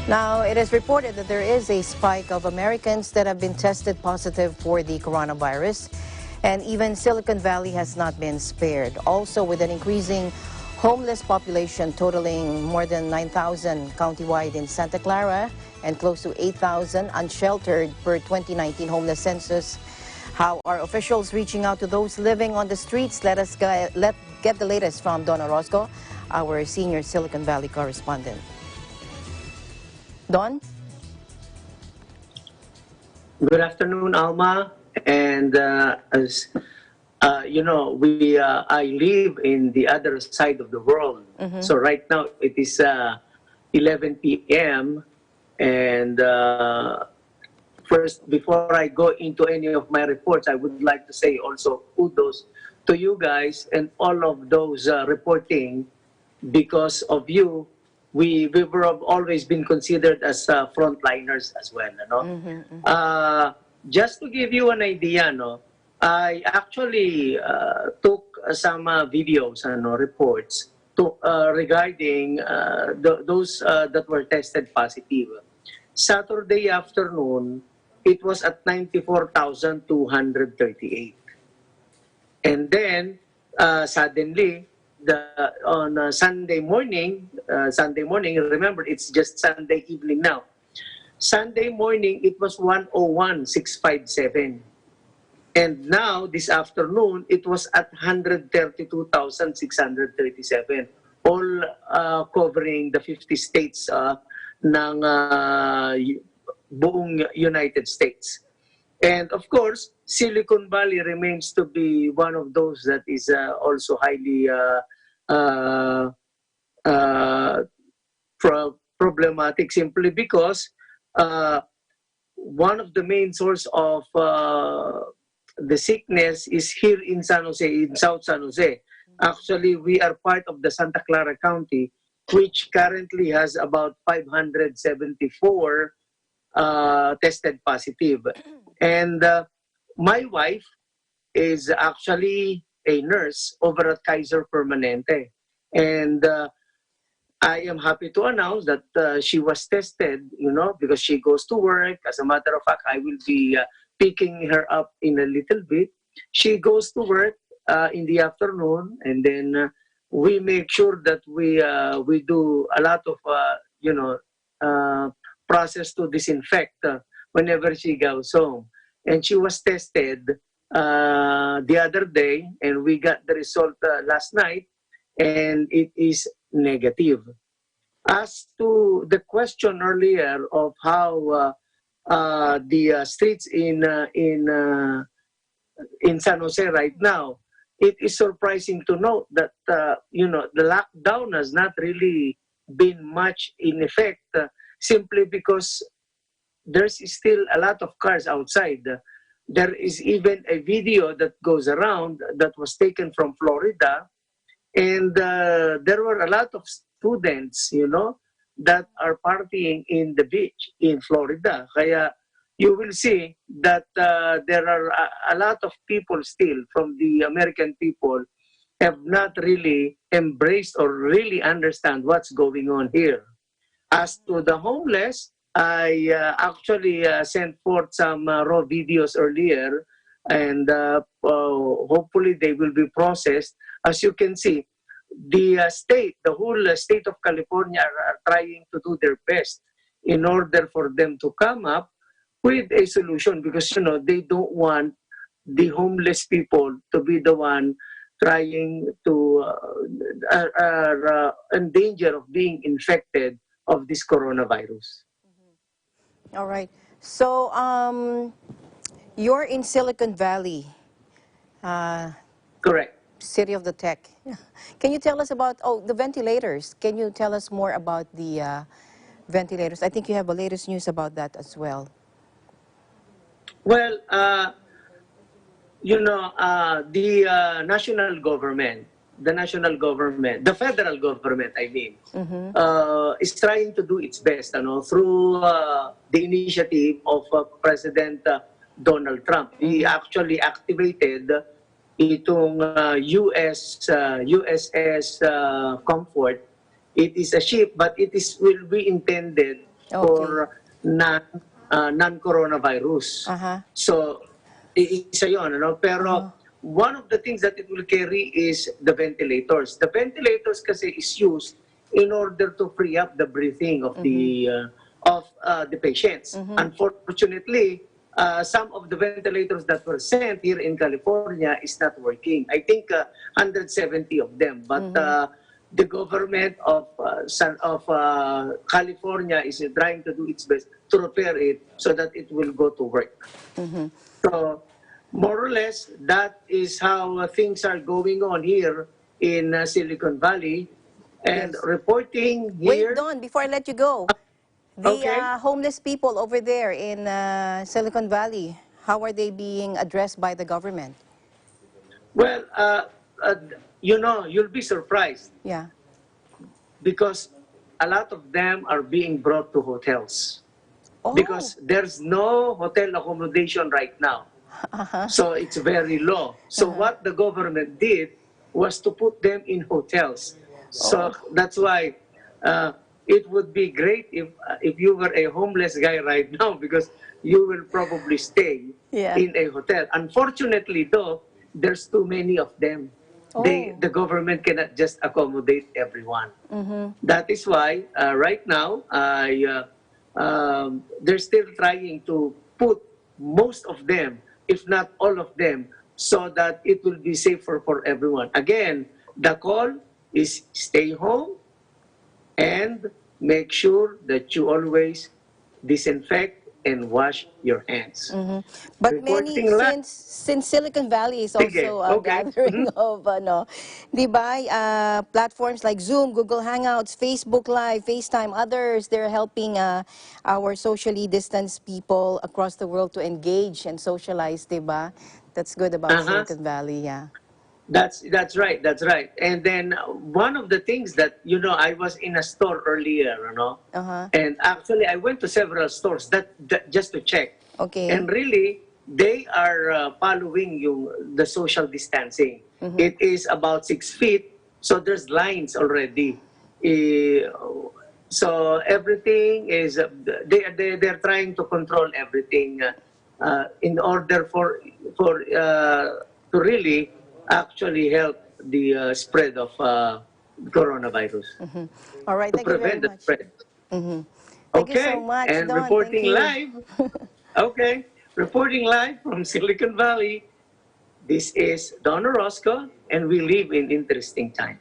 Now, it is reported that there is a spike of Americans that have been tested positive for the coronavirus, and even Silicon Valley has not been spared. Also, with an increasing homeless population totaling more than 9,000 countywide in Santa Clara and close to 8,000 unsheltered per 2019 homeless census. How are officials reaching out to those living on the streets? Let get the latest from Don Orozco, our senior Silicon Valley correspondent. Don? Good afternoon, Alma. And as you know, I live in the other side of the world. So right now it is 11 p.m. And first, before I go into any of my reports, I would like to say also kudos to you guys and all of those reporting. Because of you, we have always been considered as frontliners as well. Just to give you an idea, I actually took some videos and reports regarding those that were tested positive. Saturday afternoon, it was at 94,238. And then, suddenly, on Sunday morning, remember, it's just Sunday evening now. Sunday morning, it was 101,657. And now, this afternoon, it was at 132,637. All covering the 50 states ng buong United States. And of course, Silicon Valley remains to be one of those that is also highly problematic, simply because one of the main source of the sickness is here in San Jose, in South San Jose. Actually, we are part of the Santa Clara County, which currently has about 574 tested positive. And my wife is actually a nurse over at Kaiser Permanente. And I am happy to announce that she was tested, because she goes to work. As a matter of fact, I will be picking her up in a little bit. She goes to work in the afternoon, and then we make sure that we do a lot of, process to disinfect whenever she goes home. And she was tested the other day, and we got the result last night, and it is negative. As to the question earlier of how the streets in San Jose right now, it is surprising to note that the lockdown has not really been much in effect, simply because there's still a lot of cars outside. There is even a video that goes around that was taken from Florida, and there were a lot of students, that are partying in the beach in Florida. Kaya you will see that there are a lot of people still, from the American people, have not really embraced or really understand what's going on here. As to the homeless, I actually sent forth some raw videos earlier, and hopefully they will be processed. As you can see, the whole state of California are trying to do their best in order for them to come up with a solution, because they don't want the homeless people to be the one trying to are in danger of being infected of this coronavirus. All right. So, you're in Silicon Valley. Correct. City of the tech. Can you tell us about, the ventilators? Can you tell us more about the ventilators? I think you have the latest news about that as well. Well, the national government, the federal government, I mean, is trying to do its best, through the initiative of President Donald Trump. He actually activated itong USS Comfort. It is a ship, but will be intended for non-coronavirus. Uh-huh. So, isa yun, ano? Pero one of the things that it will carry is the ventilators. The ventilators kasi is used in order to free up the breathing of the patients. Unfortunately, some of the ventilators that were sent here in California is not working. I think 170 of them, but the government of California is trying to do its best to repair it so that it will go to work. So, more or less, that is how things are going on here in Silicon Valley. And Yes. reporting Wait, here. Don, before I let you go, the Okay. homeless people over there in Silicon Valley, how are they being addressed by the government? Well, you'll be surprised Yeah. because a lot of them are being brought to hotels Oh. because there's no hotel accommodation right now. So it's very low. So what the government did was to put them in hotels. So that's why it would be great if you were a homeless guy right now because you will probably stay Yeah. in a hotel. Unfortunately, though, there's too many of them. The government cannot just accommodate everyone. That is why right now they're still trying to put most of them, if not all of them, so that it will be safer for everyone. Again, the call is stay home and make sure that you always disinfect and wash your hands. But many, Reporting live. since Silicon Valley is Sige, also a okay. gathering of di ba, platforms like Zoom, Google Hangouts, Facebook Live, FaceTime, others, they're helping our socially distanced people across the world to engage and socialize, di ba? That's good about Uh-huh. Silicon Valley, yeah. That's right. That's right. And then one of the things that I was in a store earlier, Uh-huh. and actually I went to several stores that just to check. Okay. And really, they are following the social distancing. It is about 6 feet, so there's lines already. So everything is they're trying to control everything in order to really actually help the spread of coronavirus, All right, to thank you very prevent the much. spread. Thank you so Okay, much, and Don. Thank reporting you. live. Okay, reporting live from Silicon Valley. This is Don Orozco, and we live in interesting times.